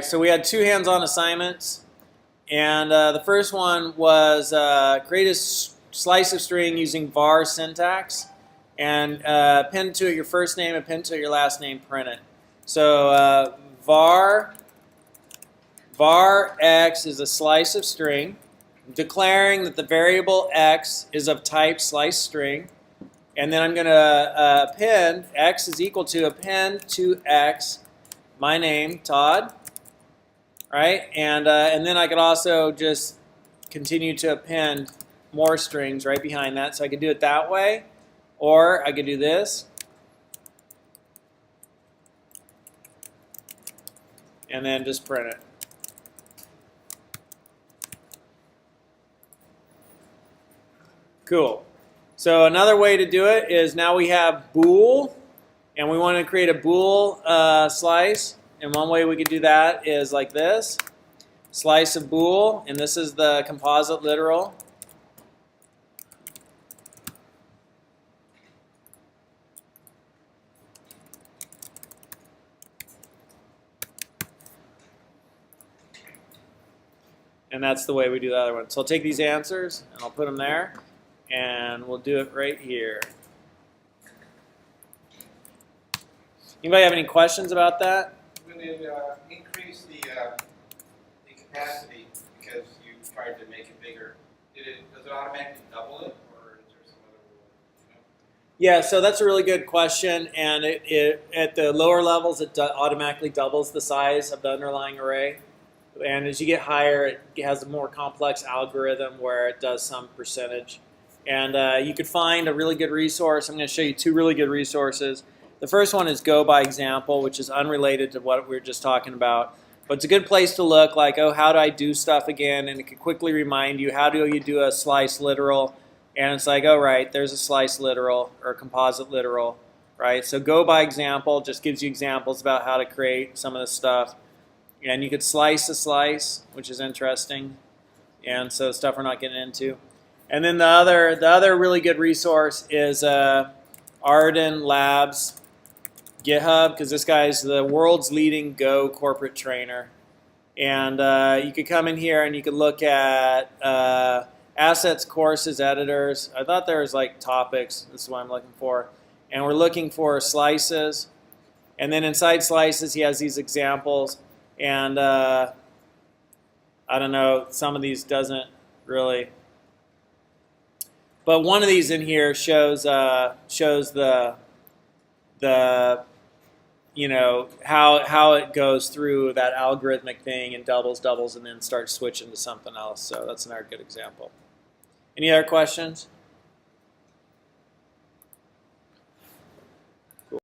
So we had 2 hands-on assignments, and the first one was create a slice of string using var syntax, and append to it your first name, append to it your last name, print it. So var x is a slice of string, declaring that the variable x is of type slice string, and then I'm going to append x is equal to append to x my name, Todd. Right, and then I could also just continue to append more strings right behind that. So I could do it that way, or I could do this, and then just print it. Cool. So another way to do it is now we have bool, and we want to create a bool slice. And one way we could do that is like this, slice of bool, and this is the composite literal. And that's the way we do the other one. So I'll take these answers and I'll put them there, and we'll do it right here. Anybody have any questions about that? When it increased the capacity because you tried to make it bigger, does it automatically double it, or is there some other rule? You know? Yeah, so that's a really good question, and at the lower levels it automatically doubles the size of the underlying array, and as you get higher it has a more complex algorithm where it does some percentage. And you could find a really good resource. I'm going to show you 2 really good resources. The first one is Go by Example, which is unrelated to what we were just talking about. But it's a good place to look, like, oh, how do I do stuff again? And it can quickly remind you, how do you do a slice literal? And it's like, oh, right, there's a slice literal or a composite literal, right? So Go by Example just gives you examples about how to create some of this stuff. And you could slice a slice, which is interesting. And so stuff we're not getting into. And then the other really good resource is Arden Labs GitHub, because this guy's the world's leading Go corporate trainer. And you could come in here and you could look at assets, courses, editors. I thought there was like topics. This is what I'm looking for. And we're looking for slices. And then inside slices, he has these examples. And I don't know, some of these doesn't really. But one of these in here shows the you know, how it goes through that algorithmic thing and doubles, and then starts switching to something else. So that's another good example. Any other questions?